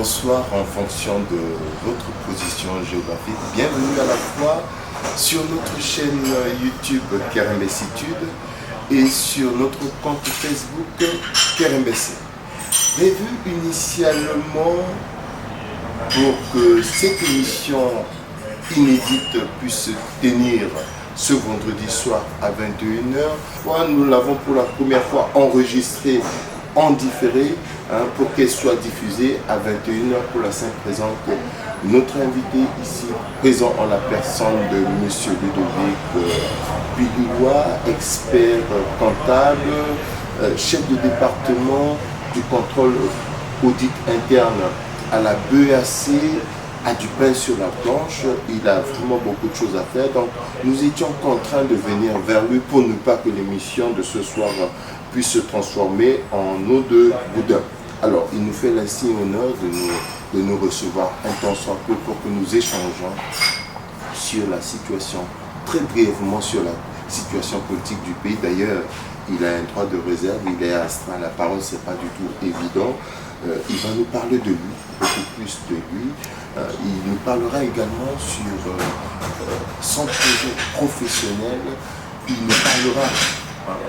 bonsoir en fonction de votre position géographique. Bienvenue à la fois sur notre chaîne YouTube Kerembessitude et sur notre compte Facebook Kerembessé. Prévu initialement pour que cette émission inédite puisse se tenir ce vendredi soir à 21h. Nous l'avons pour la première fois enregistrée en différé pour qu'elle soit diffusée à 21h pour la simple raison que notre invité ici présent en la personne de M. Ludovic Piloua, expert comptable, chef de département du contrôle audit interne à la BEAC, a du pain sur la planche, il a vraiment beaucoup de choses à faire. Donc nous étions contraints de venir vers lui pour ne pas que l'émission de ce soir puisse se transformer en eau de boudin. Alors il nous fait l'insigne honneur de nous recevoir un temps soit peu pour que nous échangeons sur la situation, très brièvement sur la situation politique du pays. D'ailleurs, il a un droit de réserve, il est astreint à la parole, c'est pas du tout évident. Il va nous parler de lui, beaucoup plus de lui. Il nous parlera également sur son projet professionnel. Il nous parlera,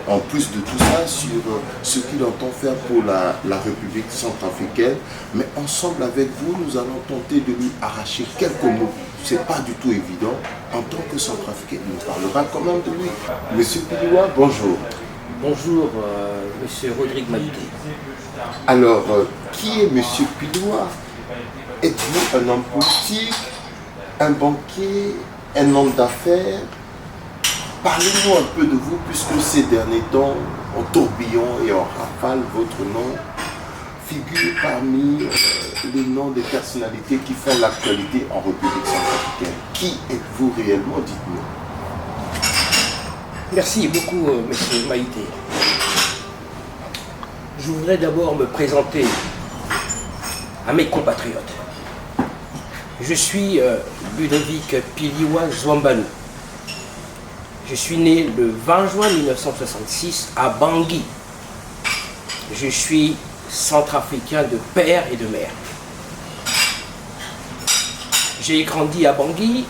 en plus de tout ça, sur ce qu'il entend faire pour la République centrafricaine. Mais ensemble avec vous, nous allons tenter de lui arracher quelques mots. Ce n'est pas du tout évident. En tant que centrafricain, il nous parlera quand même de lui. Monsieur Piloua, bonjour. Bonjour, Monsieur Rodrigue Maïté. Alors, qui est Monsieur Piloua? Êtes-vous un homme politique, un banquier, un homme d'affaires? Parlez-nous un peu de vous, puisque ces derniers temps, en tourbillon et en rafale, votre nom figure parmi les noms des personnalités qui font l'actualité en République centrafricaine. Qui êtes-vous réellement? Dites-nous. Merci beaucoup, Monsieur Maïté. Je voudrais d'abord me présenter à mes compatriotes. Je suis Ludovic Piloua Zwambanu. Je suis né le 20 juin 1966 à Bangui. Je suis centrafricain de père et de mère. J'ai grandi à Bangui.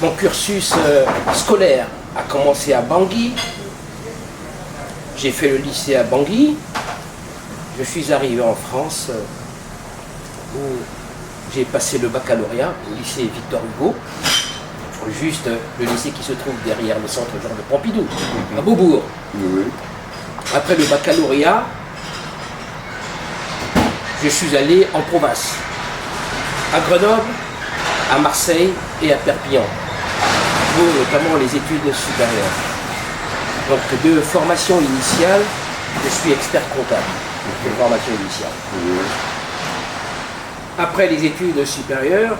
Mon cursus scolaire a commencé à Bangui. J'ai fait le lycée à Bangui. Je suis arrivé en France où j'ai passé le baccalauréat au lycée Victor Hugo, juste le lycée qui se trouve derrière le centre Georges Pompidou, à Beaubourg. Oui. Après le baccalauréat, je suis allé en province, à Grenoble, à Marseille et à Perpignan, pour notamment les études supérieures. Donc de formation initiale, je suis expert comptable, de formation initiale. Oui. Après les études supérieures,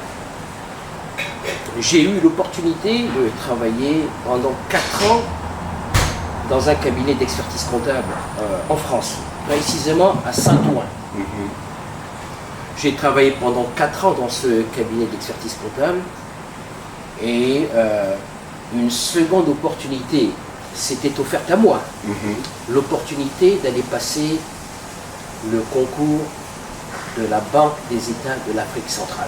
j'ai eu l'opportunité de travailler pendant 4 ans dans un cabinet d'expertise comptable en France, précisément à Saint-Ouen. J'ai travaillé pendant 4 ans dans ce cabinet d'expertise comptable et une seconde opportunité s'était offerte à moi, l'opportunité d'aller passer le concours de la Banque des États de l'Afrique centrale.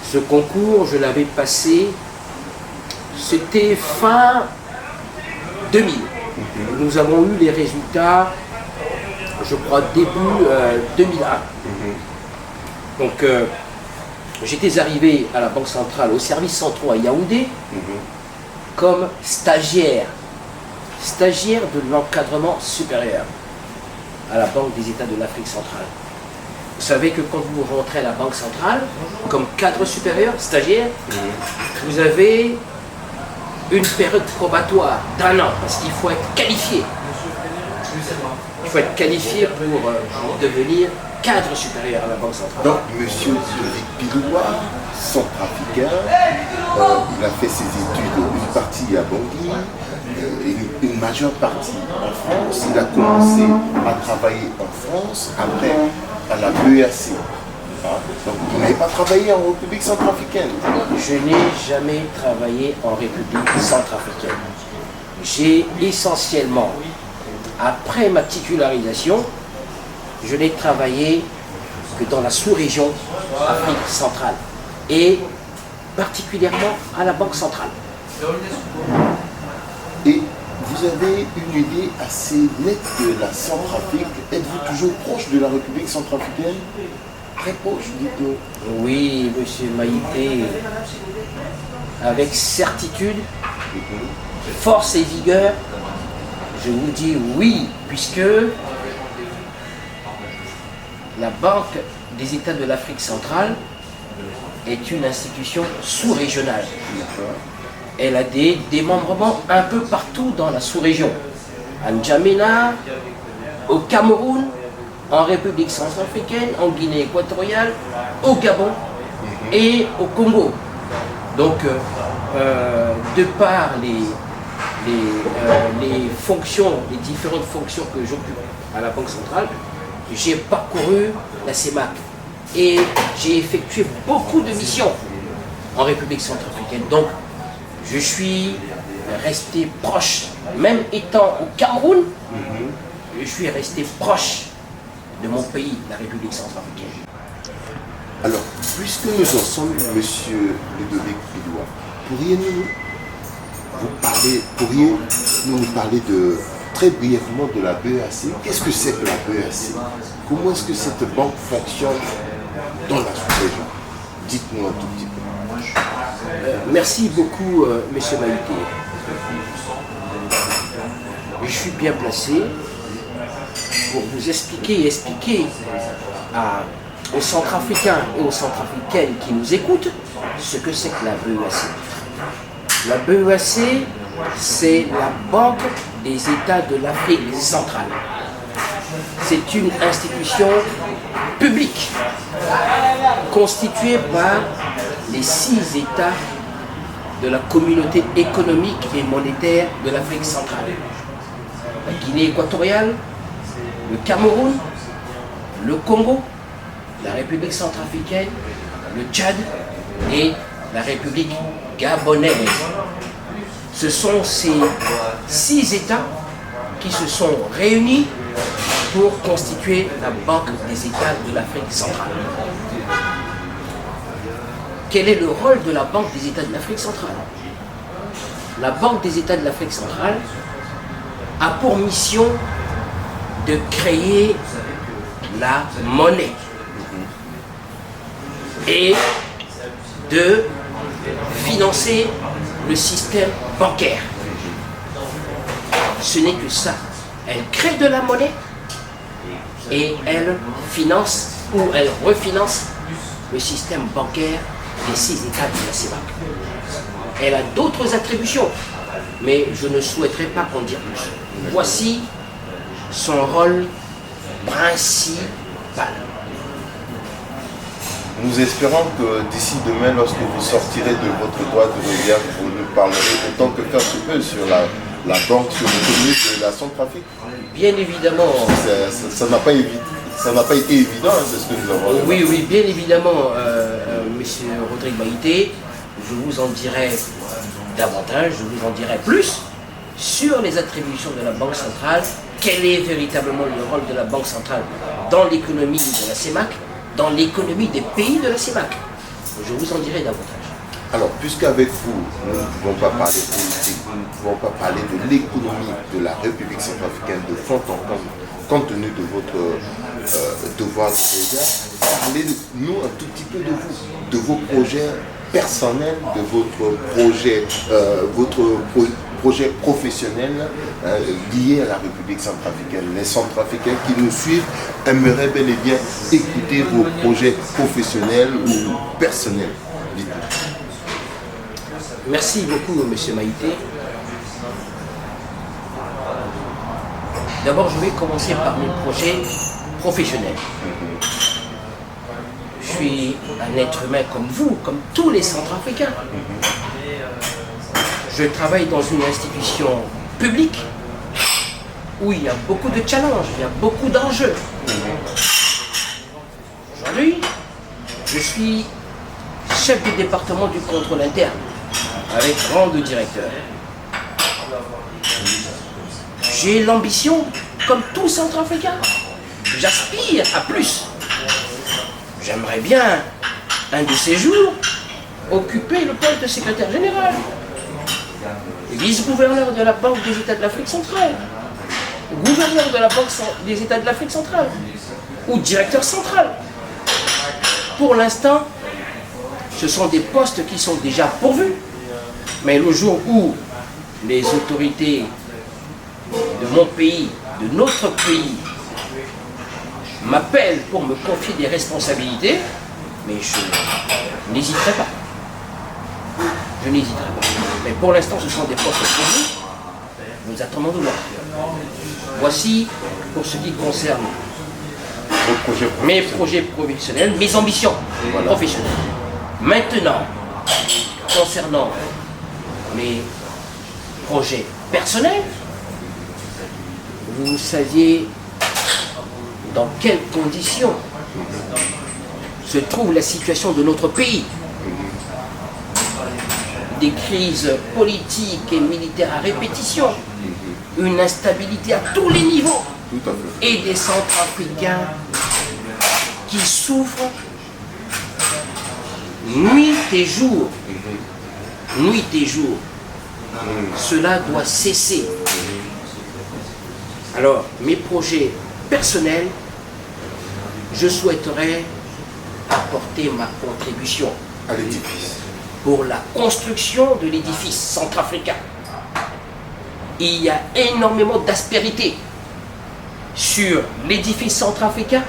Ce concours, je l'avais passé, c'était fin 2000. Nous avons eu les résultats, je crois, début 2001. Donc, j'étais arrivé à la Banque centrale, au service central à Yaoundé, comme stagiaire de l'encadrement supérieur à la Banque des États de l'Afrique centrale. Vous savez que quand vous rentrez à la Banque centrale, comme cadre supérieur, stagiaire, vous avez une période probatoire d'1 an, parce qu'il faut être qualifié. Il faut être qualifié pour devenir cadre supérieur à la Banque centrale. Donc, monsieur Piloua, centrafricain, il a fait ses études, une partie à Bangui, une majeure partie en France. Il a commencé à travailler en France, après à la BEAC. Donc, vous n'avez pas travaillé en République centrafricaine? Je n'ai jamais travaillé en République centrafricaine. J'ai essentiellement, après ma titularisation, je n'ai travaillé que dans la sous-région Afrique centrale et particulièrement à la Banque centrale. Et vous avez une idée assez nette de la Centrafrique. Êtes-vous toujours proche de la République centrafricaine? Très proche, dites-nous. Oui, monsieur Maïté, avec certitude, force et vigueur, je vous dis oui, puisque la Banque des États de l'Afrique centrale est une institution sous-régionale. Elle a des démembrements un peu partout dans la sous-région. À N'Djamena, au Cameroun, en République centrafricaine, en Guinée équatoriale, au Gabon et au Congo. Donc, de par les fonctions, les différentes fonctions que j'occupe à la Banque centrale, j'ai parcouru la CEMAC et j'ai effectué beaucoup de missions en République centrafricaine. Donc, je suis resté proche, même étant au Cameroun, je suis resté proche de mon pays, la République centrafricaine. Alors, puisque nous en sommes, monsieur Ludovic Bilois, pourriez-nous nous parler très brièvement de la BEAC? Qu'est-ce que c'est que la BEAC? Comment est-ce que cette banque fonctionne dans la sous-région? Dites-nous un tout petit peu. Merci beaucoup, monsieur Maïté. Je suis bien placé pour vous expliquer aux Centrafricains et aux Centrafricaines qui nous écoutent ce que c'est que la BEAC. La BEAC, c'est la Banque des États de l'Afrique centrale. C'est une institution publique constituée par les 6 États de la communauté économique et monétaire de l'Afrique centrale. La Guinée équatoriale, le Cameroun, le Congo, la République centrafricaine, le Tchad et la République gabonaise. Ce sont ces 6 États qui se sont réunis pour constituer la Banque des États de l'Afrique centrale. Quel est le rôle de la Banque des États de l'Afrique centrale? La Banque des États de l'Afrique centrale a pour mission de créer la monnaie et de financer le système bancaire. Ce n'est que ça. Elle crée de la monnaie et elle finance ou elle refinance le système bancaire des 6 États de la CEMAC. Elle a d'autres attributions, mais je ne souhaiterais pas en dire plus. Voici son rôle principal. Nous espérons que d'ici demain, lorsque vous sortirez de votre droite de regard, vous nous parlerez autant que faire se peut sur la banque, sur l'économie de la Centrafrique. Bien évidemment. Ça n'a pas été évident, hein, c'est ce que nous avons. Oui, bien évidemment, monsieur Rodrigue Maïté, je vous en dirai davantage, je vous en dirai plus sur les attributions de la Banque centrale, quel est véritablement le rôle de la Banque centrale dans l'économie de la CEMAC, dans l'économie des pays de la CEMAC. Je vous en dirai davantage. Alors, puisqu'avec vous, nous ne pouvons pas parler politique, nous ne pouvons pas parler de l'économie de la République centrafricaine de fond en comble, compte tenu de votre devoir de regard, parlez-nous un tout petit peu de vous, de vos projets personnels, de votre projet professionnel lié à la République centrafricaine. Les Centrafricains qui nous suivent aimeraient bel et bien écouter vos projets professionnels ou personnels. Dites-nous. Merci beaucoup, monsieur Maïté. D'abord, je vais commencer par mes projets professionnels. Je suis un être humain comme vous, comme tous les Centrafricains. Je travaille dans une institution publique où il y a beaucoup de challenges, il y a beaucoup d'enjeux. Aujourd'hui, je suis chef du département du contrôle interne, avec rang de directeur. J'ai l'ambition, comme tout Centrafricain, j'aspire à plus. J'aimerais bien, un de ces jours, occuper le poste de secrétaire général, vice-gouverneur de la Banque des États de l'Afrique centrale, gouverneur de la Banque des États de l'Afrique centrale, ou directeur central. Pour l'instant, ce sont des postes qui sont déjà pourvus. Mais le jour où les autorités de mon pays, de notre pays, m'appellent pour me confier des responsabilités, mais je n'hésiterai pas. Je n'hésiterai pas. Mais pour l'instant, ce sont des postes pourvus. Nous attendons de voir. Voici, pour ce qui concerne mes projets professionnels, mes ambitions professionnelles. Maintenant, concernant mes projets personnels, vous saviez dans quelles conditions se trouve la situation de notre pays. Des crises politiques et militaires à répétition, une instabilité à tous les niveaux, et des Centrafricains qui souffrent nuit et jour. Nuit et jour. Cela doit cesser. Alors, mes projets personnels, je souhaiterais apporter ma contribution à l'édifice. Pour la construction de l'édifice centrafricain. Il y a énormément d'aspérités sur l'édifice centrafricain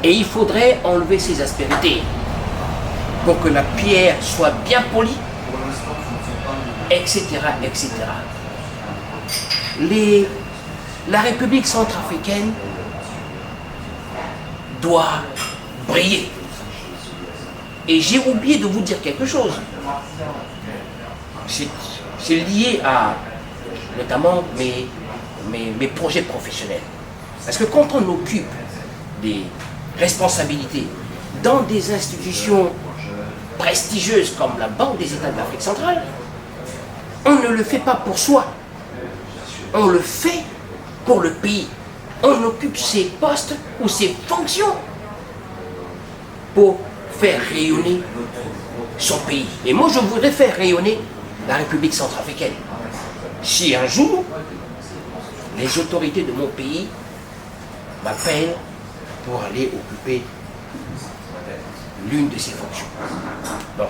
et il faudrait enlever ces aspérités pour que la pierre soit bien polie, etc., etc. La République centrafricaine doit briller. Et j'ai oublié de vous dire quelque chose. C'est lié à notamment mes projets professionnels. Parce que quand on occupe des responsabilités dans des institutions prestigieuses comme la Banque des États de l'Afrique centrale, on ne le fait pas pour soi. On le fait pour le pays. On occupe ces postes ou ces fonctions pour faire rayonner son pays. Et moi, je voudrais faire rayonner la République centrafricaine. Si un jour, les autorités de mon pays m'appellent pour aller occuper l'une de ces fonctions. Bon,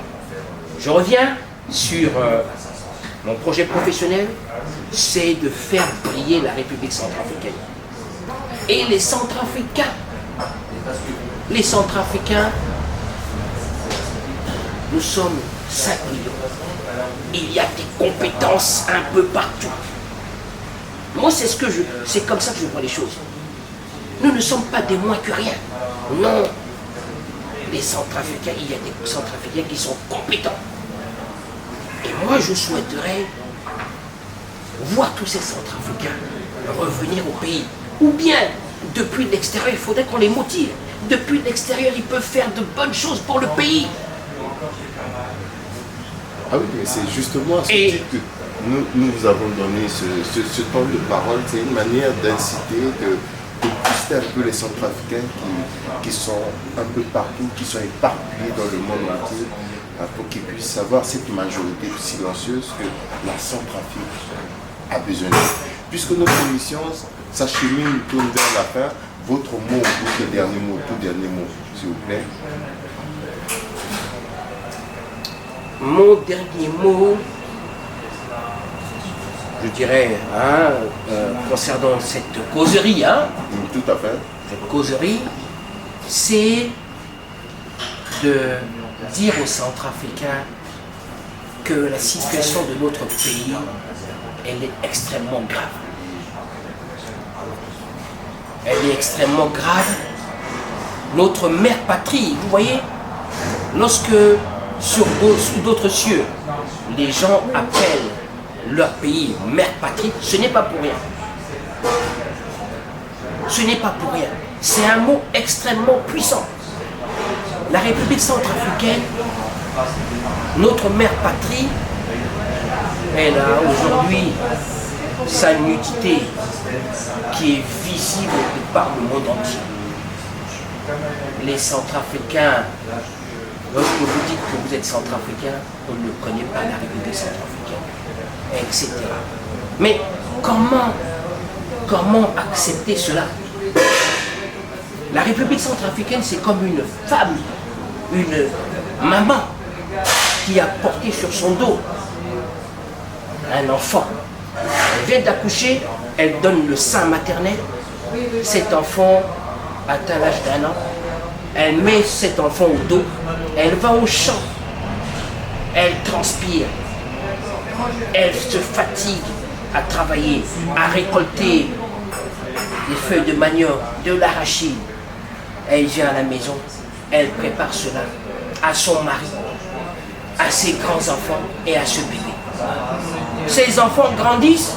je reviens sur mon projet professionnel, c'est de faire briller la République centrafricaine. Et les Centrafricains, nous sommes 5 millions. Il y a des compétences un peu partout. Moi, c'est comme ça que je vois les choses. Nous ne sommes pas des moins que rien. Non. Les Centrafricains, il y a des Centrafricains qui sont compétents. Et moi, je souhaiterais voir tous ces Centrafricains revenir au pays. Ou bien, depuis l'extérieur, il faudrait qu'on les motive. Depuis l'extérieur, ils peuvent faire de bonnes choses pour le pays. Ah oui, mais c'est justement ce que nous vous avons donné ce temps de parole. C'est une manière d'inciter, de booster un peu les Centrafricains qui sont un peu partout, qui sont éparpillés dans le monde entier, pour qu'ils puissent savoir cette majorité silencieuse que la Centrafrique a besoin de. Puisque notre émission s'achemine, tourne vers la fin, votre mot, votre dernier mot, tout dernier mot, s'il vous plaît. Mon dernier mot, je dirais, concernant cette causerie, tout à fait. Cette causerie, c'est de dire aux Centrafricains que la situation de notre pays, elle est extrêmement grave. Elle est extrêmement grave. Notre mère patrie, vous voyez, lorsque sous d'autres cieux, les gens appellent leur pays mère patrie, ce n'est pas pour rien. Ce n'est pas pour rien. C'est un mot extrêmement puissant. La République centrafricaine, notre mère patrie, elle a aujourd'hui sa nudité qui est visible de par le monde entier. Les Centrafricains, lorsque vous dites que vous êtes Centrafricain, on ne connaît pas la République centrafricaine, etc. Mais comment accepter cela? La République centrafricaine, c'est comme une femme, une maman qui a porté sur son dos un enfant. Elle vient d'accoucher, elle donne le sein maternel. Cet enfant atteint l'âge d'1 an. Elle met cet enfant au dos. Elle va au champ. Elle transpire. Elle se fatigue à travailler, à récolter des feuilles de manioc, de l'arachide. Elle vient à la maison. Elle prépare cela à son mari, à ses grands-enfants et à ce bébé. Ces enfants grandissent.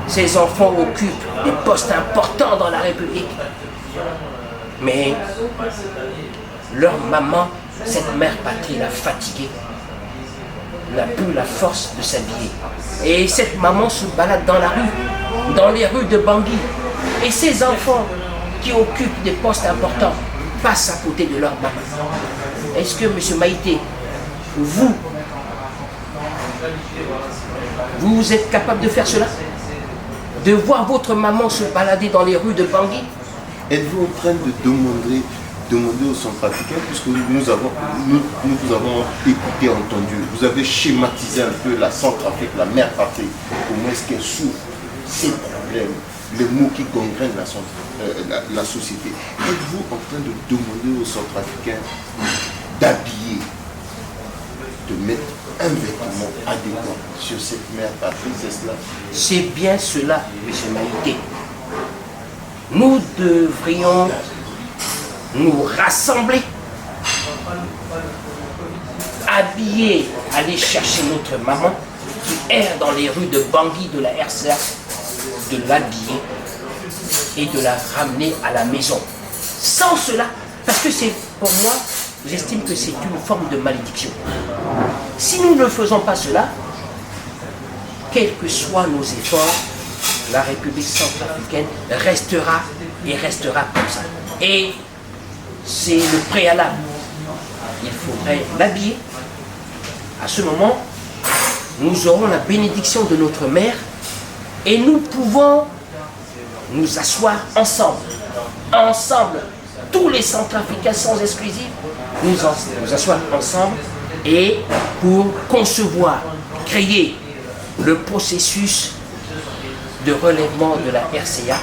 Ces enfants occupent des postes importants dans la République. Mais leur maman, cette mère patrie, l'a fatiguée, n'a plus la force de s'habiller. Et cette maman se balade dans la rue, dans les rues de Bangui. Et ces enfants qui occupent des postes importants passent à côté de leur maman. Est-ce que, M. Maïté, vous êtes capable de faire cela? De voir votre maman se balader dans les rues de Bangui? Êtes-vous en train de demander aux Centrafricains, puisque nous avons écouté, entendu, vous avez schématisé un peu la Centrafrique, la mère patrie, comment est-ce qu'elle souffre, ses problèmes, les mots qui gangrènent la société. Êtes-vous en train de demander aux Centrafricains d'habiller, de mettre un vêtement adéquat sur cette mère patrie, c'est cela? C'est bien cela, M. Maïté. Nous devrions nous rassembler, habiller, aller chercher notre maman qui erre dans les rues de Bangui, de la RCA, de l'habiller et de la ramener à la maison. Sans cela, parce que c'est pour moi, j'estime que c'est une forme de malédiction. Si nous ne faisons pas cela, quels que soient nos efforts, la République centrafricaine restera et restera comme ça. Et c'est le préalable. Il faudrait l'habiller. À ce moment, nous aurons la bénédiction de notre mère et nous pouvons nous asseoir ensemble, tous les Centrafricains sans exclusive, nous asseoir ensemble et pour concevoir, créer le processus de relèvement de la RCA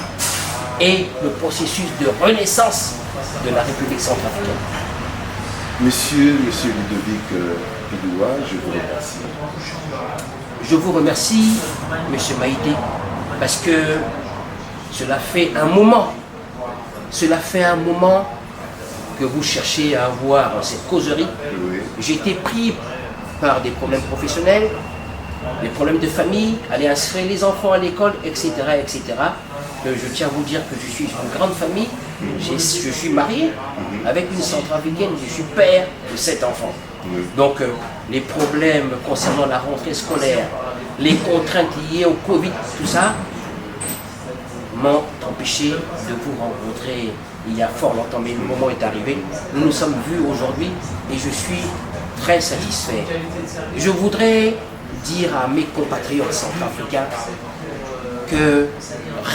et le processus de renaissance de la République centrafricaine. Monsieur Ludovic Pidoua, je vous remercie. Je vous remercie, Monsieur Maïté, parce que cela fait un moment que vous cherchez à avoir cette causerie. Oui. J'ai été pris par des problèmes professionnels, des problèmes de famille, aller inscrire les enfants à l'école, etc., etc. Je tiens à vous dire que je suis une grande famille. Je suis marié avec une Centrafricaine, je suis père de 7 enfants. Donc les problèmes concernant la rentrée scolaire, les contraintes liées au Covid, tout ça, m'ont empêché de vous rencontrer il y a fort longtemps, mais le moment est arrivé. Nous nous sommes vus aujourd'hui et je suis très satisfait. Je voudrais dire à mes compatriotes centrafricains que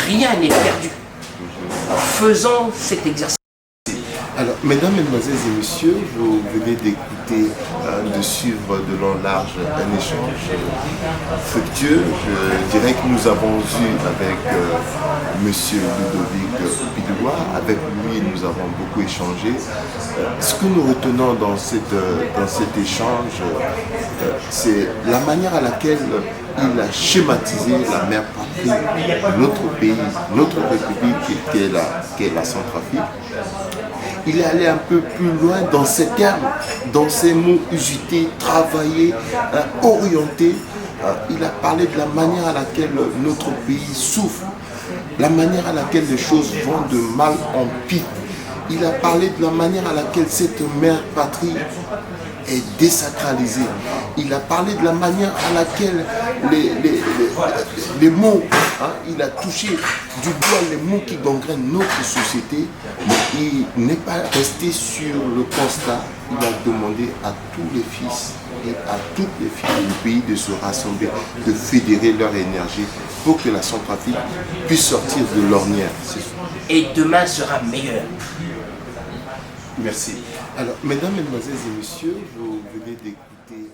rien n'est perdu. Faisons cet exercice. Alors, mesdames, mesdemoiselles et messieurs, vous venez d'écouter, de suivre de long large un échange fructueux. Je dirais que nous avons eu avec monsieur Ludovic Pidoua, avec lui nous avons beaucoup échangé. Ce que nous retenons dans cet échange, c'est la manière à laquelle il a schématisé la mère patrie, notre pays, notre république qui est la Centrafrique. Il est allé un peu plus loin dans ces termes, dans ces mots usités, travaillés, orientés. Il a parlé de la manière à laquelle notre pays souffre, la manière à laquelle les choses vont de mal en pis. Il a parlé de la manière à laquelle cette mère patrie est désacralisée. Il a parlé de la manière à laquelle les mots, hein, il a touché du doigt les mots qui gangrènent notre société, mais il n'est pas resté sur le constat. Il a demandé à tous les fils et à toutes les filles du pays de se rassembler, de fédérer leur énergie pour que la Centrafrique puisse sortir de l'ornière. Et demain sera meilleur. Merci. Alors, mesdames, mesdemoiselles et messieurs, vous venez d'écouter